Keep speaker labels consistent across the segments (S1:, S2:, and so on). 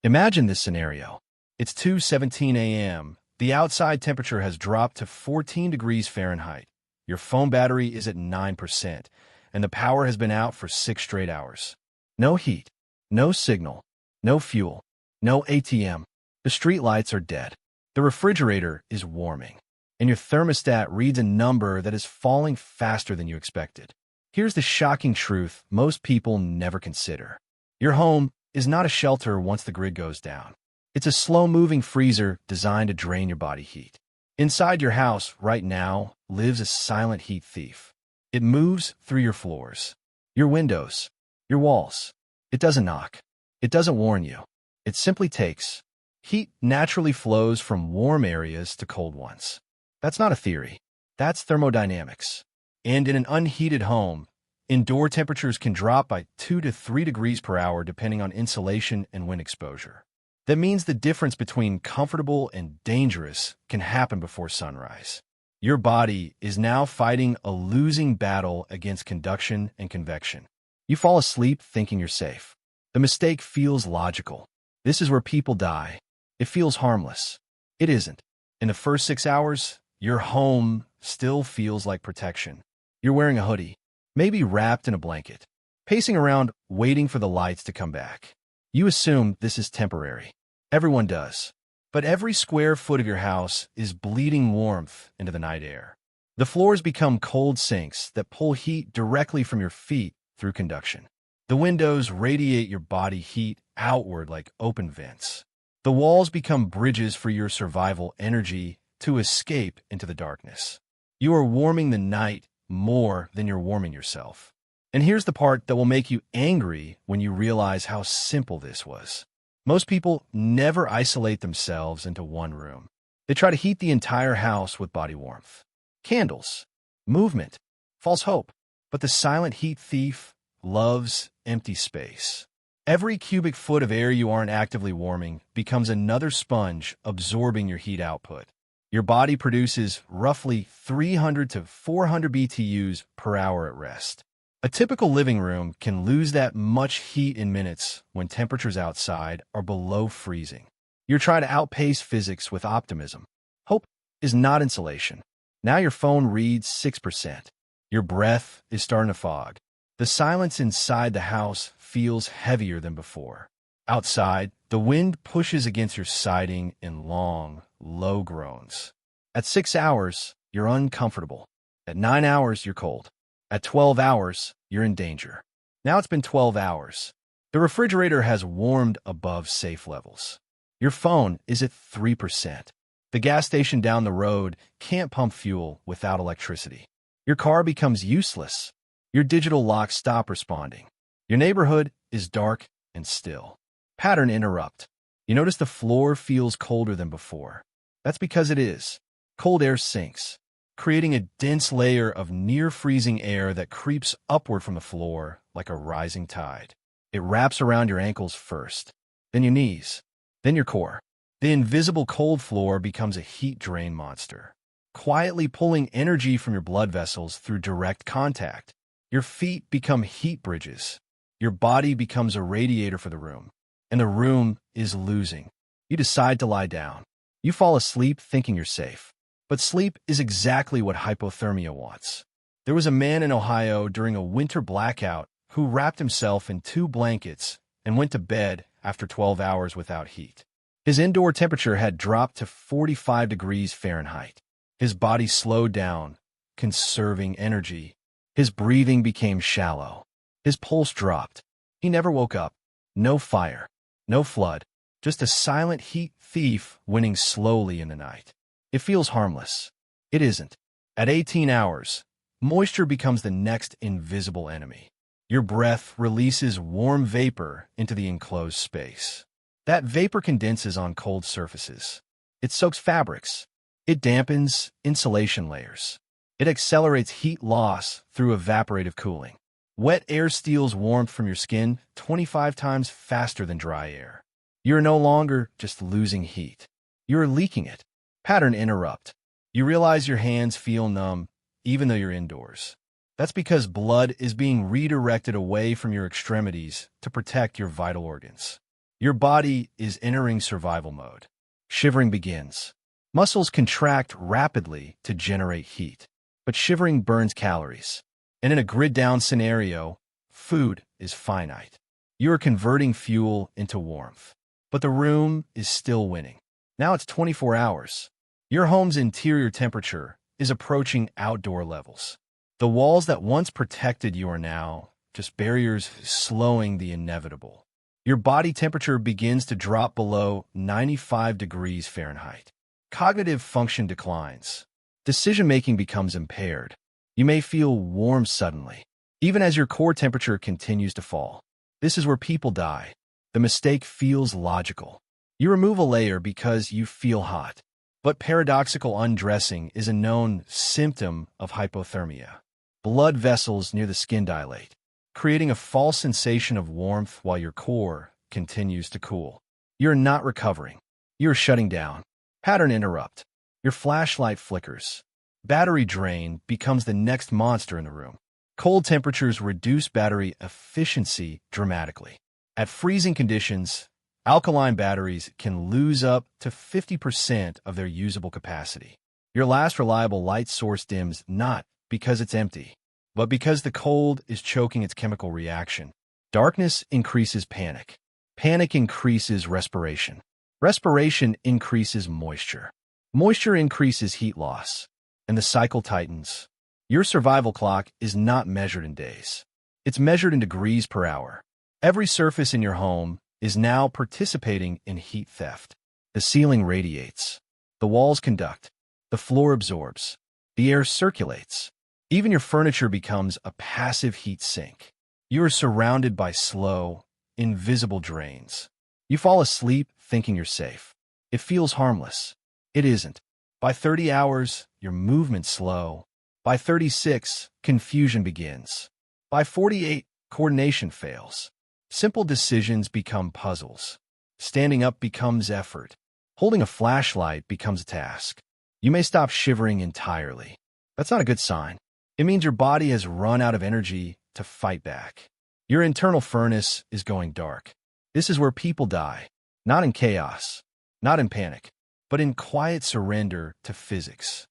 S1: Imagine this scenario. It's 2:17 a.m. The outside temperature has dropped to 14 degrees Fahrenheit. Your phone battery is at 9%, and the power has been out for 6 straight hours. No heat, no signal, no fuel, no ATM. The street lights are dead. The refrigerator is warming, and your thermostat reads a number that is falling faster than you expected. Here's the shocking truth most people never consider. Your home is not a shelter once the grid goes down. It's a slow-moving freezer designed to drain your body heat. Inside your house, right now, lives a silent heat thief. It moves through your floors, your windows, your walls. It doesn't knock. It doesn't warn you. It simply takes. Heat naturally flows from warm areas to cold ones. That's not a theory. That's thermodynamics. And in an unheated home, indoor temperatures can drop by 2 to 3 degrees per hour depending on insulation and wind exposure. That means the difference between comfortable and dangerous can happen before sunrise. Your body is now fighting a losing battle against conduction and convection. You fall asleep thinking you're safe. The mistake feels logical. This is where people die. It feels harmless. It isn't. In the first 6 hours, your home still feels like protection. You're wearing a hoodie, maybe wrapped in a blanket, pacing around waiting for the lights to come back. You assume this is temporary. Everyone does. But every square foot of your house is bleeding warmth into the night air. The floors become cold sinks that pull heat directly from your feet through conduction. The windows radiate your body heat outward like open vents. The walls become bridges for your survival energy to escape into the darkness. You are warming the night more than you're warming yourself. And here's the part that will make you angry when you realize how simple this was. Most people never isolate themselves into one room. They try to heat the entire house with body warmth. Candles, movement, false hope. But the silent heat thief loves empty space. Every cubic foot of air you aren't actively warming becomes another sponge absorbing your heat output. Your body produces roughly 300 to 400 BTUs per hour at rest. A typical living room can lose that much heat in minutes when temperatures outside are below freezing. You're trying to outpace physics with optimism. Hope is not insulation. Now your phone reads 6%. Your breath is starting to fog. The silence inside the house feels heavier than before. Outside, the wind pushes against your siding in long, low groans. At 6 hours, you're uncomfortable. At 9 hours, you're cold. At 12 hours, you're in danger. Now it's been 12 hours. The refrigerator has warmed above safe levels. Your phone is at 3%. The gas station down the road can't pump fuel without electricity. Your car becomes useless. Your digital locks stop responding. Your neighborhood is dark and still. Pattern interrupt. You notice the floor feels colder than before. That's because it is. Cold air sinks, creating a dense layer of near-freezing air that creeps upward from the floor like a rising tide. It wraps around your ankles first, then your knees, then your core. The invisible cold floor becomes a heat drain monster, quietly pulling energy from your blood vessels through direct contact. Your feet become heat bridges. Your body becomes a radiator for the room, and the room is losing. You decide to lie down. You fall asleep thinking you're safe. But sleep is exactly what hypothermia wants. There was a man in Ohio during a winter blackout who wrapped himself in 2 blankets and went to bed after 12 hours without heat. His indoor temperature had dropped to 45 degrees Fahrenheit. His body slowed down, conserving energy. His breathing became shallow. His pulse dropped. He never woke up. No fire, no flood, just a silent heat thief winning slowly in the night. It feels harmless. It isn't. At 18 hours, moisture becomes the next invisible enemy. Your breath releases warm vapor into the enclosed space. That vapor condenses on cold surfaces. It soaks fabrics. It dampens insulation layers. It accelerates heat loss through evaporative cooling. Wet air steals warmth from your skin 25 times faster than dry air. You're no longer just losing heat. You're leaking it. Pattern interrupt. You realize your hands feel numb, even though you're indoors. That's because blood is being redirected away from your extremities to protect your vital organs. Your body is entering survival mode. Shivering begins. Muscles contract rapidly to generate heat, but shivering burns calories. And in a grid-down scenario, food is finite. You are converting fuel into warmth, but the room is still winning. Now it's 24 hours. Your home's interior temperature is approaching outdoor levels. The walls that once protected you are now just barriers slowing the inevitable. Your body temperature begins to drop below 95 degrees Fahrenheit. Cognitive function declines. Decision-making becomes impaired. You may feel warm suddenly, even as your core temperature continues to fall. This is where people die. The mistake feels logical. You remove a layer because you feel hot. But paradoxical undressing is a known symptom of hypothermia. Blood vessels near the skin dilate, creating a false sensation of warmth while your core continues to cool. You're not recovering. You're shutting down. Pattern interrupt. Your flashlight flickers. Battery drain becomes the next monster in the room. Cold temperatures reduce battery efficiency dramatically. At freezing conditions, alkaline batteries can lose up to 50% of their usable capacity. Your last reliable light source dims not because it's empty, but because the cold is choking its chemical reaction. Darkness increases panic. Panic increases respiration. Respiration increases moisture. Moisture increases heat loss. And the cycle tightens. Your survival clock is not measured in days. It's measured in degrees per hour. Every surface in your home is now participating in heat theft. The ceiling radiates. The walls conduct. The floor absorbs. The air circulates. Even your furniture becomes a passive heat sink. You are surrounded by slow, invisible drains. You fall asleep thinking you're safe. It feels harmless. It isn't. By 30 hours, your movement's slow. By 36, confusion begins. By 48, coordination fails. Simple decisions become puzzles. Standing up becomes effort. Holding a flashlight becomes a task. You may stop shivering entirely. That's not a good sign. It means your body has run out of energy to fight back. Your internal furnace is going dark. This is where people die. Not in chaos, not in panic, but in quiet surrender to physics.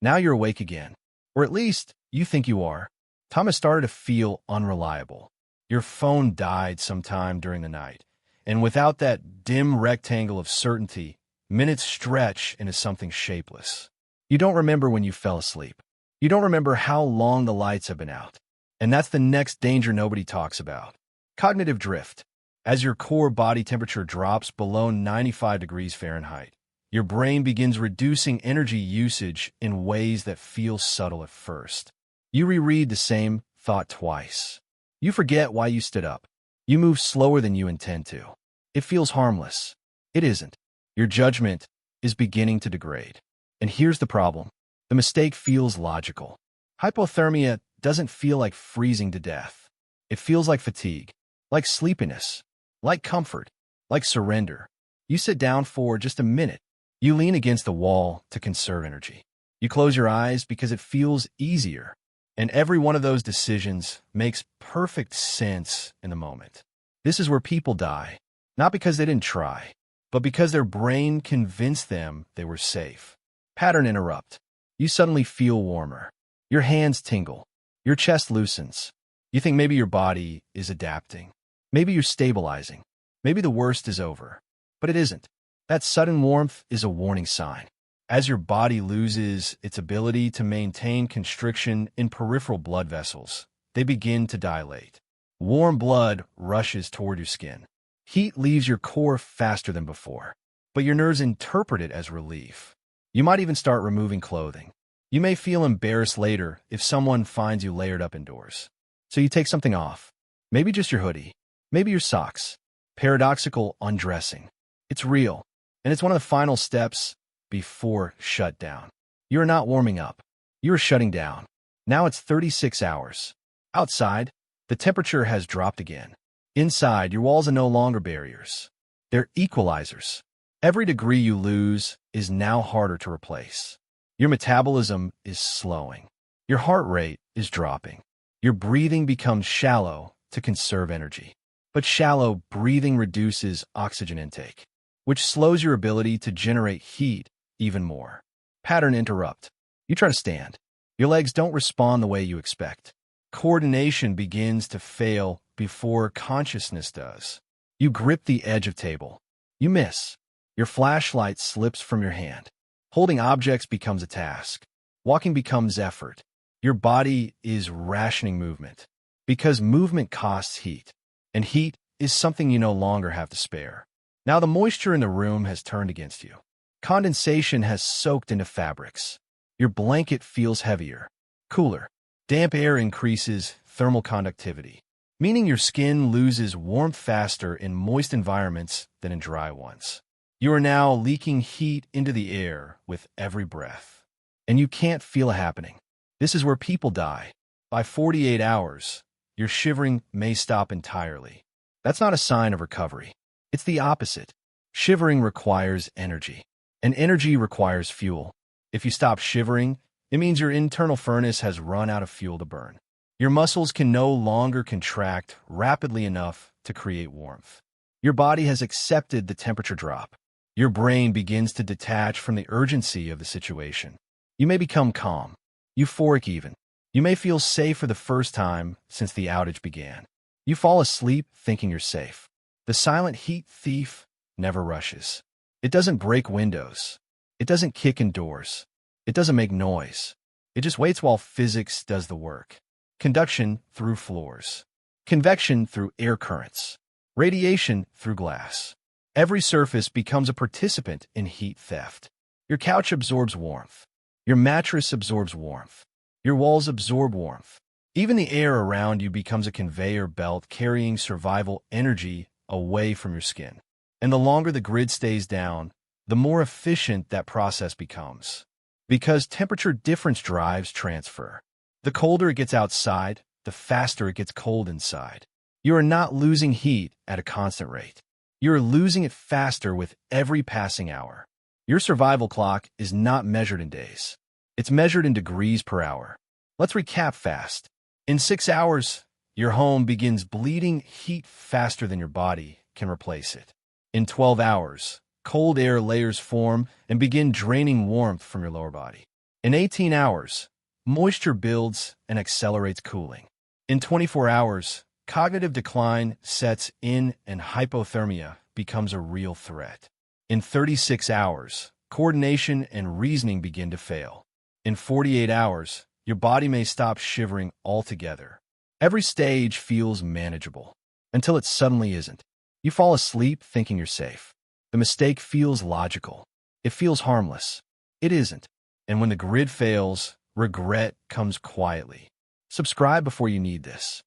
S1: Now you're awake again. Or at least, you think you are. Time has started to feel unreliable. Your phone died sometime during the night. And without that dim rectangle of certainty, minutes stretch into something shapeless. You don't remember when you fell asleep. You don't remember how long the lights have been out. And that's the next danger nobody talks about. Cognitive drift. As your core body temperature drops below 95 degrees Fahrenheit, your brain begins reducing energy usage in ways that feel subtle at first. You reread the same thought twice. You forget why you stood up. You move slower than you intend to. It feels harmless. It isn't. Your judgment is beginning to degrade. And here's the problem. The mistake feels logical. Hypothermia doesn't feel like freezing to death. It feels like fatigue, like sleepiness, like comfort, like surrender. You sit down for just a minute. You lean against the wall to conserve energy. You close your eyes because it feels easier. And every one of those decisions makes perfect sense in the moment. This is where people die, not because they didn't try, but because their brain convinced them they were safe. Pattern interrupt. You suddenly feel warmer. Your hands tingle. Your chest loosens. You think maybe your body is adapting. Maybe you're stabilizing. Maybe the worst is over. But it isn't. That sudden warmth is a warning sign. As your body loses its ability to maintain constriction in peripheral blood vessels, they begin to dilate. Warm blood rushes toward your skin. Heat leaves your core faster than before, but your nerves interpret it as relief. You might even start removing clothing. You may feel embarrassed later if someone finds you layered up indoors. So you take something off. Maybe just your hoodie. Maybe your socks. Paradoxical undressing. It's real, and it's one of the final steps before shutdown. You're not warming up. You're shutting down. Now it's 36 hours. Outside, the temperature has dropped again. Inside, your walls are no longer barriers. They're equalizers. Every degree you lose is now harder to replace. Your metabolism is slowing. Your heart rate is dropping. Your breathing becomes shallow to conserve energy. But shallow breathing reduces oxygen intake, which slows your ability to generate heat even more. Pattern interrupt. You try to stand. Your legs don't respond the way you expect. Coordination begins to fail before consciousness does. You grip the edge of table. You miss. Your flashlight slips from your hand. Holding objects becomes a task. Walking becomes effort. Your body is rationing movement because movement costs heat, and heat is something you no longer have to spare. Now the moisture in the room has turned against you. Condensation has soaked into fabrics. Your blanket feels heavier, cooler. Damp air increases thermal conductivity, meaning your skin loses warmth faster in moist environments than in dry ones. You are now leaking heat into the air with every breath, and you can't feel it happening. This is where people die. By 48 hours, your shivering may stop entirely. That's not a sign of recovery. It's the opposite. Shivering requires energy, and energy requires fuel. If you stop shivering, it means your internal furnace has run out of fuel to burn. Your muscles can no longer contract rapidly enough to create warmth. Your body has accepted the temperature drop. Your brain begins to detach from the urgency of the situation. You may become calm, euphoric even. You may feel safe for the first time since the outage began. You fall asleep thinking you're safe. The silent heat thief never rushes. It doesn't break windows. It doesn't kick in doors. It doesn't make noise. It just waits while physics does the work. Conduction through floors. Convection through air currents. Radiation through glass. Every surface becomes a participant in heat theft. Your couch absorbs warmth. Your mattress absorbs warmth. Your walls absorb warmth. Even the air around you becomes a conveyor belt carrying survival energy away from your skin. And the longer the grid stays down, the more efficient that process becomes. Because temperature difference drives transfer. The colder it gets outside, the faster it gets cold inside. You are not losing heat at a constant rate. You are losing it faster with every passing hour. Your survival clock is not measured in days. It's measured in degrees per hour. Let's recap fast. In 6 hours, your home begins bleeding heat faster than your body can replace it. In 12 hours, cold air layers form and begin draining warmth from your lower body. In 18 hours, moisture builds and accelerates cooling. In 24 hours, cognitive decline sets in and hypothermia becomes a real threat. In 36 hours, coordination and reasoning begin to fail. In 48 hours, your body may stop shivering altogether. Every stage feels manageable, until it suddenly isn't. You fall asleep thinking you're safe. The mistake feels logical. It feels harmless. It isn't. And when the grid fails, regret comes quietly. Subscribe before you need this.